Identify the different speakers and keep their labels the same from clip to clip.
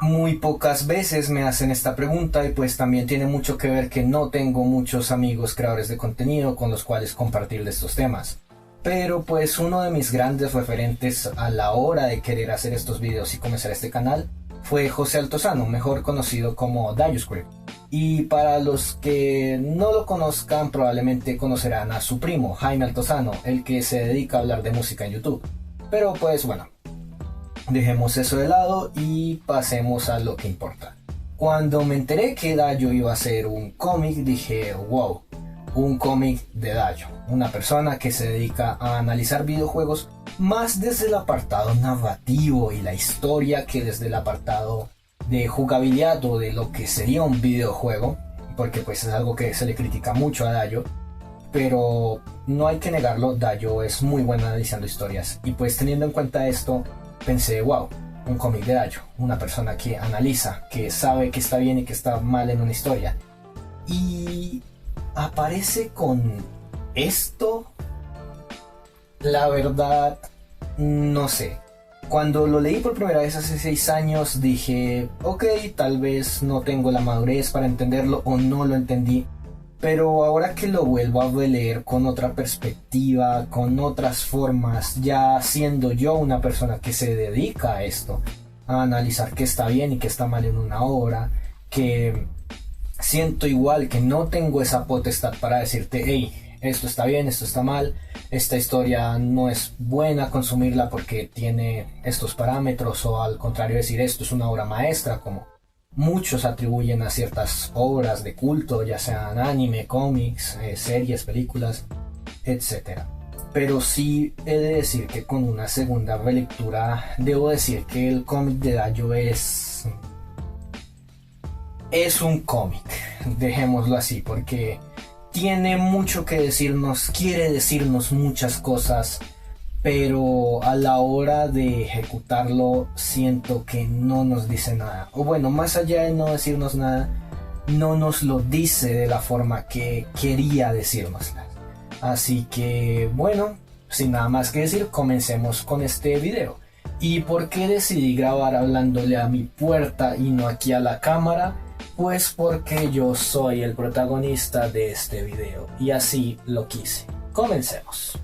Speaker 1: Muy pocas veces me hacen esta pregunta y pues también tiene mucho que ver que no tengo muchos amigos creadores de contenido con los cuales compartir de estos temas. Pero pues uno de mis grandes referentes a la hora de querer hacer estos videos y comenzar este canal fue José Altozano, mejor conocido como DayoScript. Y para los que no lo conozcan, probablemente conocerán a su primo, Jaime Altozano, el que se dedica a hablar de música en YouTube. Pero pues bueno, dejemos eso de lado y pasemos a lo que importa. Cuando me enteré que Dayo iba a hacer un cómic, dije, wow, un cómic de Dayo, una persona que se dedica a analizar videojuegos más desde el apartado narrativo y la historia que desde el apartado de jugabilidad o de lo que sería un videojuego, porque pues es algo que se le critica mucho a Dayo, pero no hay que negarlo, Dayo es muy bueno analizando historias. Y pues teniendo en cuenta esto, pensé, wow, un cómic de Dayo, una persona que analiza, que sabe que está bien y que está mal en una historia. Y aparece con esto, la verdad, no sé. Cuando lo leí por primera vez hace 6 años dije, ok, tal vez no tengo la madurez para entenderlo o no lo entendí. Pero ahora que lo vuelvo a releer con otra perspectiva, con otras formas, ya siendo yo una persona que se dedica a esto, a analizar qué está bien y qué está mal en una obra, que siento igual que no tengo esa potestad para decirte, hey, esto está bien, esto está mal, esta historia no es buena consumirla porque tiene estos parámetros, o al contrario decir esto es una obra maestra, como muchos atribuyen a ciertas obras de culto, ya sean anime, cómics, series, películas, etc. Pero sí he de decir que con una segunda relectura debo decir que el cómic de Dayo es un cómic, dejémoslo así, porque tiene mucho que decirnos, quiere decirnos muchas cosas, pero a la hora de ejecutarlo siento que no nos dice nada. O bueno, más allá de no decirnos nada, no nos lo dice de la forma que quería decírnosla. Así que bueno, sin nada más que decir, comencemos con este video. ¿Y por qué decidí grabar hablándole a mi puerta y no aquí a la cámara? Pues porque yo soy el protagonista de este video y así lo quise. Comencemos.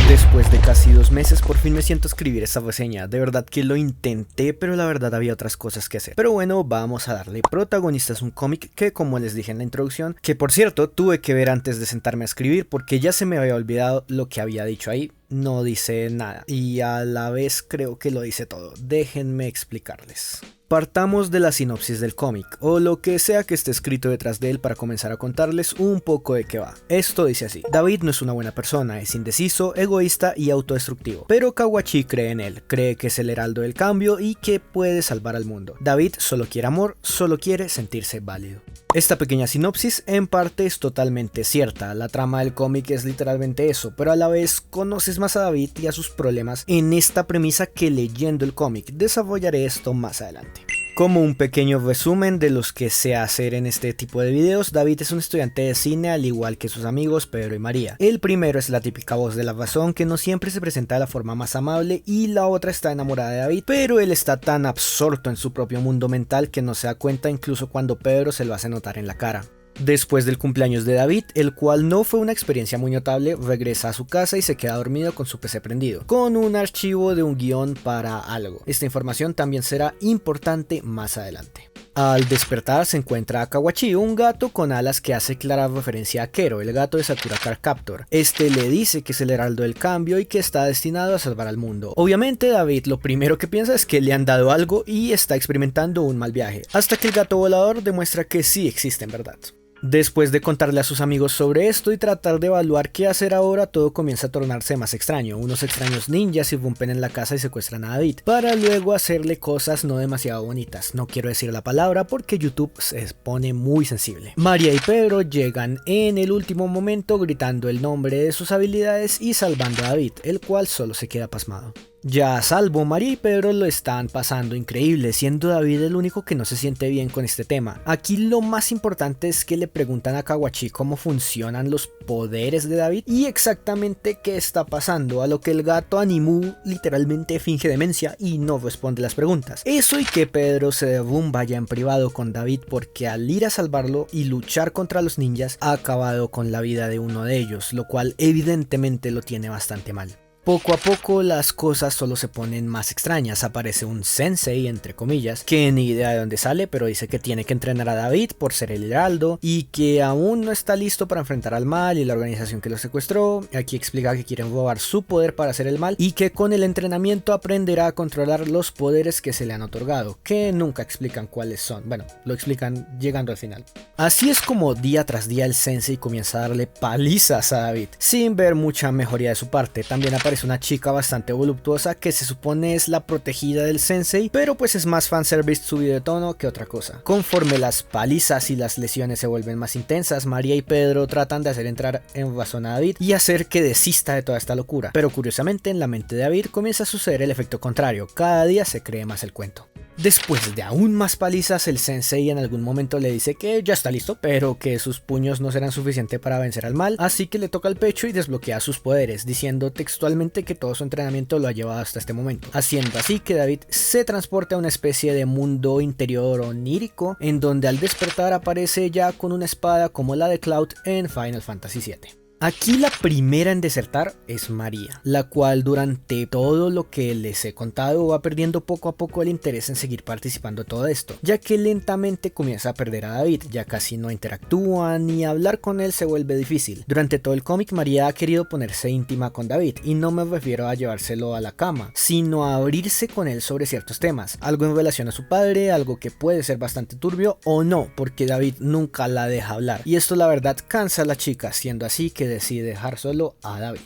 Speaker 2: Después de casi 2 meses por fin me siento a escribir esta reseña. De verdad que lo intenté, pero la verdad había otras cosas que hacer. Pero bueno, vamos a darle. Protagonista es un cómic que, como les dije en la introducción, que por cierto tuve que ver antes de sentarme a escribir porque ya se me había olvidado lo que había dicho ahí. No dice nada y a la vez creo que lo dice todo. Déjenme explicarles. Partamos de la sinopsis del cómic, o lo que sea que esté escrito detrás de él para comenzar a contarles un poco de qué va. Esto dice así: David no es una buena persona, es indeciso, egoísta y autodestructivo, pero Kawachi cree en él, cree que es el heraldo del cambio y que puede salvar al mundo. David solo quiere amor, solo quiere sentirse válido. Esta pequeña sinopsis en parte es totalmente cierta, la trama del cómic es literalmente eso, pero a la vez conoces más a David y a sus problemas en esta premisa que leyendo el cómic. Desarrollaré esto más adelante. Como un pequeño resumen de los que sé hacer en este tipo de videos, David es un estudiante de cine al igual que sus amigos Pedro y María. El primero es la típica voz de la razón que no siempre se presenta de la forma más amable, y la otra está enamorada de David, pero él está tan absorto en su propio mundo mental que no se da cuenta incluso cuando Pedro se lo hace notar en la cara. Después del cumpleaños de David, el cual no fue una experiencia muy notable, regresa a su casa y se queda dormido con su PC prendido, con un archivo de un guión para algo. Esta información también será importante más adelante. Al despertar se encuentra a Kawachi, un gato con alas que hace clara referencia a Kero, el gato de Sakura Card Captor. Este le dice que es el heraldo del cambio y que está destinado a salvar al mundo. Obviamente David lo primero que piensa es que le han dado algo y está experimentando un mal viaje, hasta que el gato volador demuestra que sí existe en verdad. Después de contarle a sus amigos sobre esto y tratar de evaluar qué hacer ahora, todo comienza a tornarse más extraño. Unos extraños ninjas irrumpen en la casa y secuestran a David, para luego hacerle cosas no demasiado bonitas. No quiero decir la palabra porque YouTube se pone muy sensible. María y Pedro llegan en el último momento gritando el nombre de sus habilidades y salvando a David, el cual solo se queda pasmado. Ya a salvo, María y Pedro lo están pasando increíble, siendo David el único que no se siente bien con este tema. Aquí lo más importante es que le preguntan a Kawachi cómo funcionan los poderes de David y exactamente qué está pasando, a lo que el gato Animu literalmente finge demencia y no responde las preguntas. Eso y que Pedro se derrumba ya en privado con David porque al ir a salvarlo y luchar contra los ninjas ha acabado con la vida de uno de ellos, lo cual evidentemente lo tiene bastante mal. Poco a poco las cosas solo se ponen más extrañas. Aparece un sensei, entre comillas, que ni idea de dónde sale, pero dice que tiene que entrenar a David por ser el heraldo y que aún no está listo para enfrentar al mal y la organización que lo secuestró. Aquí explica que quieren robar su poder para hacer el mal y que con el entrenamiento aprenderá a controlar los poderes que se le han otorgado, que nunca explican cuáles son. Bueno, lo explican llegando al final. Así es como día tras día el sensei comienza a darle palizas a David, sin ver mucha mejoría de su parte. También aparece una chica bastante voluptuosa que se supone es la protegida del sensei, pero pues es más fanservice subido de tono que otra cosa. Conforme las palizas y las lesiones se vuelven más intensas, María y Pedro tratan de hacer entrar en razón a David y hacer que desista de toda esta locura, pero curiosamente en la mente de David comienza a suceder el efecto contrario, cada día se cree más el cuento. Después de aún más palizas, el sensei en algún momento le dice que ya está listo, pero que sus puños no serán suficientes para vencer al mal, así que le toca el pecho y desbloquea sus poderes, diciendo textualmente que todo su entrenamiento lo ha llevado hasta este momento, haciendo así que David se transporte a una especie de mundo interior onírico, en donde al despertar aparece ya con una espada como la de Cloud en Final Fantasy VII. Aquí la primera en desertar es María, la cual durante todo lo que les he contado va perdiendo poco a poco el interés en seguir participando en todo esto, ya que lentamente comienza a perder a David, ya casi no interactúa ni hablar con él se vuelve difícil. Durante todo el cómic María ha querido ponerse íntima con David, y no me refiero a llevárselo a la cama, sino a abrirse con él sobre ciertos temas, algo en relación a su padre, algo que puede ser bastante turbio o no, porque David nunca la deja hablar, y esto la verdad cansa a la chica, siendo así que decide dejar solo a David.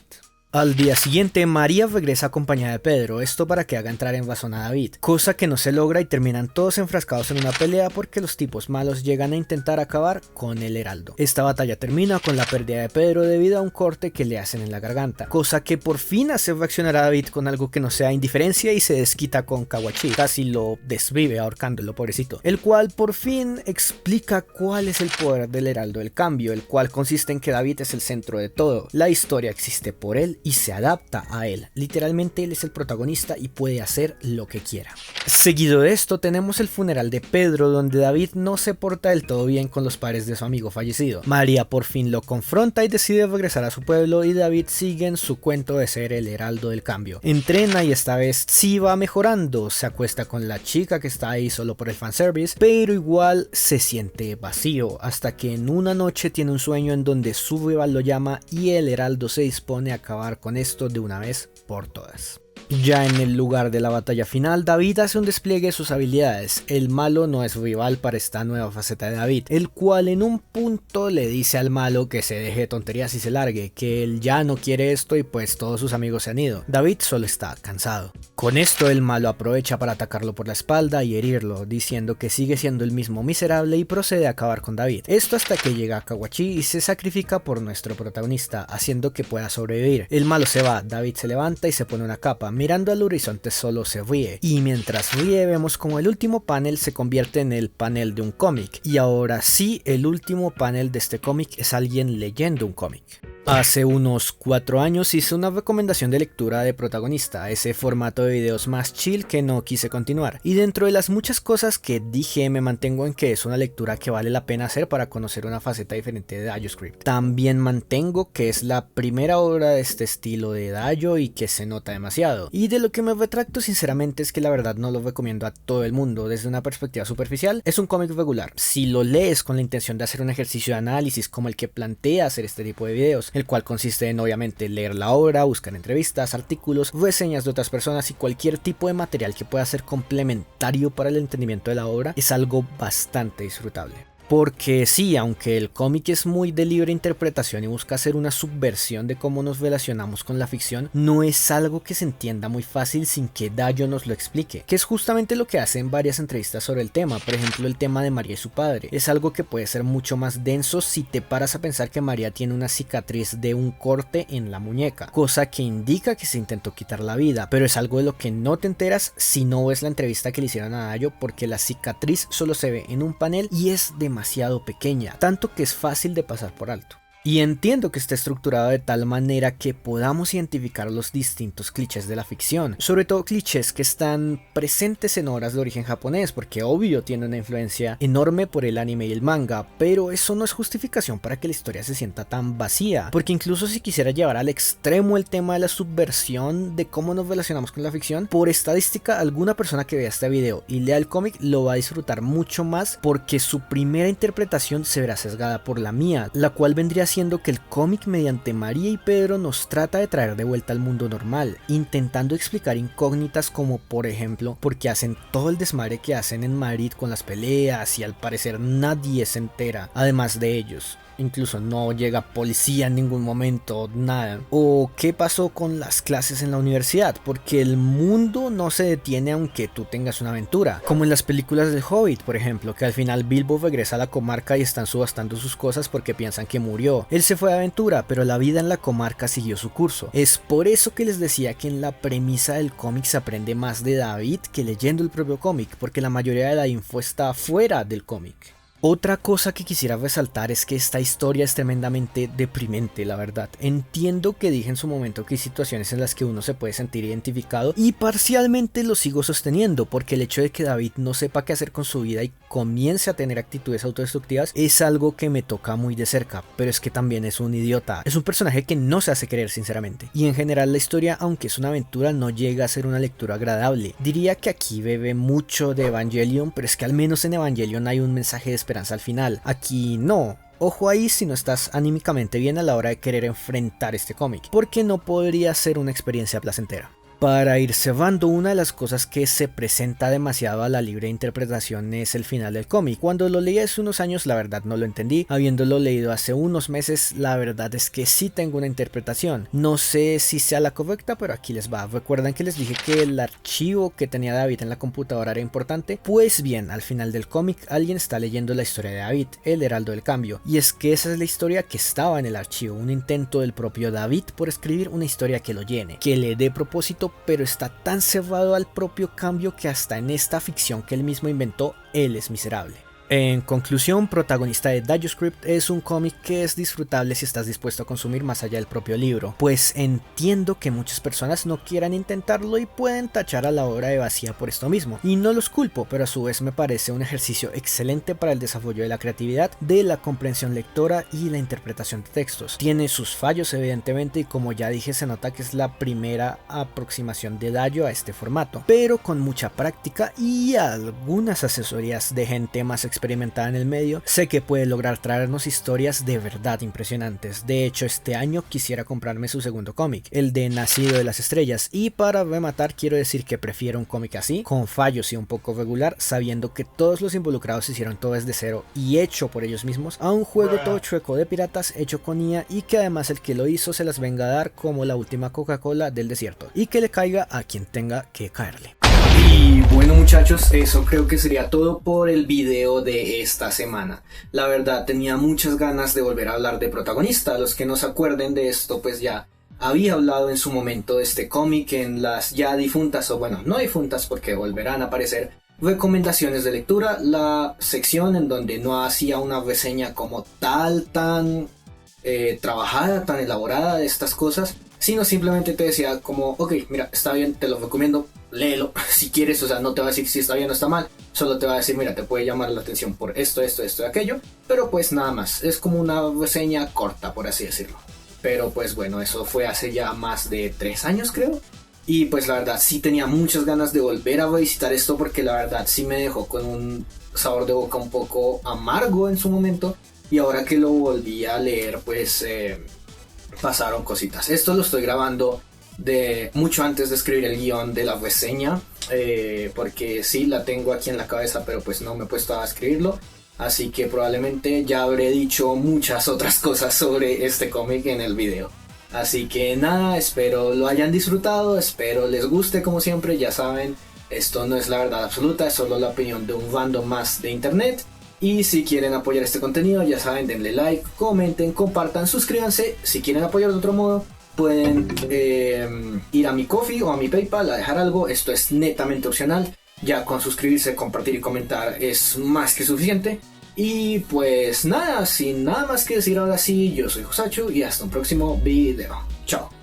Speaker 2: Al día siguiente, María regresa acompañada de Pedro, esto para que haga entrar en razón a David, cosa que no se logra y terminan todos enfrascados en una pelea porque los tipos malos llegan a intentar acabar con el heraldo. Esta batalla termina con la pérdida de Pedro debido a un corte que le hacen en la garganta, cosa que por fin hace reaccionar a David con algo que no sea indiferencia y se desquita con Kawachi, casi lo desvive ahorcándolo, pobrecito, el cual por fin explica cuál es el poder del heraldo del cambio, el cual consiste en que David es el centro de todo, la historia existe por él y se adapta a él. Literalmente él es el protagonista y puede hacer lo que quiera. Seguido de esto tenemos el funeral de Pedro, donde David no se porta del todo bien con los padres de su amigo fallecido. María por fin lo confronta y decide regresar a su pueblo, y David sigue en su cuento de ser el heraldo del cambio. Entrena y esta vez sí va mejorando, se acuesta con la chica que está ahí solo por el fanservice, pero igual se siente vacío, hasta que en una noche tiene un sueño en donde su rival lo llama y el heraldo se dispone a acabar con esto de una vez por todas. Ya en el lugar de la batalla final, David hace un despliegue de sus habilidades. El malo no es rival para esta nueva faceta de David, el cual en un punto le dice al malo que se deje de tonterías y se largue, que él ya no quiere esto y pues todos sus amigos se han ido. David solo está cansado. Con esto el malo aprovecha para atacarlo por la espalda y herirlo, diciendo que sigue siendo el mismo miserable y procede a acabar con David. Esto hasta que llega a Kawachi y se sacrifica por nuestro protagonista, haciendo que pueda sobrevivir. El malo se va, David se levanta y se pone una capa. Mirando al horizonte solo se ríe, y mientras ríe vemos como el último panel se convierte en el panel de un cómic, y ahora sí el último panel de este cómic es alguien leyendo un cómic. Hace unos 4 años hice una recomendación de lectura de Protagonista, ese formato de videos más chill que no quise continuar, y dentro de las muchas cosas que dije me mantengo en que es una lectura que vale la pena hacer para conocer una faceta diferente de DaioScript. También mantengo que es la primera obra de este estilo de Daio y que se nota demasiado, y de lo que me retracto sinceramente es que la verdad no lo recomiendo a todo el mundo. Desde una perspectiva superficial es un cómic regular. Si lo lees con la intención de hacer un ejercicio de análisis como el que plantea hacer este tipo de videos, el cual consiste en obviamente leer la obra, buscar entrevistas, artículos, reseñas de otras personas y cualquier tipo de material que pueda ser complementario para el entendimiento de la obra, es algo bastante disfrutable. Porque sí, aunque el cómic es muy de libre interpretación y busca hacer una subversión de cómo nos relacionamos con la ficción, no es algo que se entienda muy fácil sin que Dayo nos lo explique, que es justamente lo que hace en varias entrevistas sobre el tema. Por ejemplo, el tema de María y su padre es algo que puede ser mucho más denso si te paras a pensar que María tiene una cicatriz de un corte en la muñeca, cosa que indica que se intentó quitar la vida, pero es algo de lo que no te enteras si no ves la entrevista que le hicieron a Dayo, porque la cicatriz solo se ve en un panel y es demasiado pequeña, tanto que es fácil de pasar por alto. Y entiendo que esté estructurado de tal manera que podamos identificar los distintos clichés de la ficción, sobre todo clichés que están presentes en obras de origen japonés, porque obvio tiene una influencia enorme por el anime y el manga, pero eso no es justificación para que la historia se sienta tan vacía, porque incluso si quisiera llevar al extremo el tema de la subversión de cómo nos relacionamos con la ficción, por estadística alguna persona que vea este video y lea el cómic lo va a disfrutar mucho más, porque su primera interpretación se verá sesgada por la mía, la cual vendría siendo que el cómic mediante María y Pedro nos trata de traer de vuelta al mundo normal, intentando explicar incógnitas como por ejemplo por qué hacen todo el desmadre que hacen en Madrid con las peleas y al parecer nadie se entera, además de ellos. Incluso no llega policía en ningún momento, nada. O qué pasó con las clases en la universidad, porque el mundo no se detiene aunque tú tengas una aventura. Como en las películas del Hobbit, por ejemplo, que al final Bilbo regresa a la comarca y están subastando sus cosas porque piensan que murió. Él se fue de aventura, pero la vida en la comarca siguió su curso. Es por eso que les decía que en la premisa del cómic se aprende más de David que leyendo el propio cómic, porque la mayoría de la info está fuera del cómic. Otra cosa que quisiera resaltar es que esta historia es tremendamente deprimente, la verdad. Entiendo que dije en su momento que hay situaciones en las que uno se puede sentir identificado y parcialmente lo sigo sosteniendo, porque el hecho de que David no sepa qué hacer con su vida y comience a tener actitudes autodestructivas es algo que me toca muy de cerca, pero es que también es un idiota. Es un personaje que no se hace querer sinceramente. Y en general la historia, aunque es una aventura, no llega a ser una lectura agradable. Diría que aquí bebe mucho de Evangelion, pero es que al menos en Evangelion hay un mensaje de esperanza al final. Aquí no. Ojo ahí si no estás anímicamente bien a la hora de querer enfrentar este cómic, porque no podría ser una experiencia placentera. Para ir cerrando, una de las cosas que se presenta demasiado a la libre interpretación es el final del cómic. Cuando lo leí hace unos años la verdad no lo entendí, habiéndolo leído hace unos meses la verdad es que sí tengo una interpretación. No sé si sea la correcta, pero aquí les va. ¿Recuerdan que les dije que el archivo que tenía David en la computadora era importante? Pues bien, al final del cómic alguien está leyendo la historia de David, el heraldo del cambio, y es que esa es la historia que estaba en el archivo, un intento del propio David por escribir una historia que lo llene, que le dé propósito, pero está tan cerrado al propio cambio que hasta en esta ficción que él mismo inventó, él es miserable. En conclusión, Protagonista de Dayo Script es un cómic que es disfrutable si estás dispuesto a consumir más allá del propio libro, pues entiendo que muchas personas no quieran intentarlo y pueden tachar a la obra de vacía por esto mismo, y no los culpo, pero a su vez me parece un ejercicio excelente para el desarrollo de la creatividad, de la comprensión lectora y la interpretación de textos. Tiene sus fallos evidentemente y como ya dije se nota que es la primera aproximación de Dayo a este formato, pero con mucha práctica y algunas asesorías de gente más experimentada en el medio, sé que puede lograr traernos historias de verdad impresionantes. De hecho, este año quisiera comprarme su segundo cómic, el de Nacido de las Estrellas, y para rematar quiero decir que prefiero un cómic así, con fallos y un poco regular, sabiendo que todos los involucrados hicieron todo desde cero y hecho por ellos mismos, a un juego todo chueco de piratas hecho con IA y que además el que lo hizo se las venga a dar como la última Coca-Cola del desierto, y que le caiga a quien tenga que caerle.
Speaker 1: Y bueno muchachos, eso creo que sería todo por el video de esta semana. La verdad tenía muchas ganas de volver a hablar de Protagonista. Los que no se acuerden de esto pues ya había hablado en su momento de este cómic en las ya difuntas, o bueno, no difuntas porque volverán a aparecer, recomendaciones de lectura, la sección en donde no hacía una reseña como tan trabajada, tan elaborada de estas cosas, sino simplemente te decía como, ok, mira, está bien, te lo recomiendo, léelo si quieres, o sea, no te va a decir si está bien o está mal, solo te va a decir, mira, te puede llamar la atención por esto y aquello, pero pues nada más, es como una reseña corta, por así decirlo. Pero pues bueno, eso fue hace ya más de 3 años creo, y pues la verdad sí tenía muchas ganas de volver a revisitar esto porque la verdad sí me dejó con un sabor de boca un poco amargo en su momento, y ahora que lo volví a leer pues pasaron cositas. Esto lo estoy grabando de mucho antes de escribir el guión de la reseña, porque sí la tengo aquí en la cabeza pero pues no me he puesto a escribirlo, así que probablemente ya habré dicho muchas otras cosas sobre este cómic en el video. Así que nada, espero lo hayan disfrutado, espero les guste como siempre. Ya saben, esto no es la verdad absoluta, es solo la opinión de un fandom más de internet. Y si quieren apoyar este contenido, ya saben, denle like, comenten, compartan, suscríbanse. Si quieren apoyar de otro modo, pueden ir a mi Ko-fi o a mi PayPal a dejar algo. Esto es netamente opcional. Ya con suscribirse, compartir y comentar es más que suficiente. Y pues nada, sin nada más que decir ahora sí, yo soy Josachu y hasta un próximo video. Chao.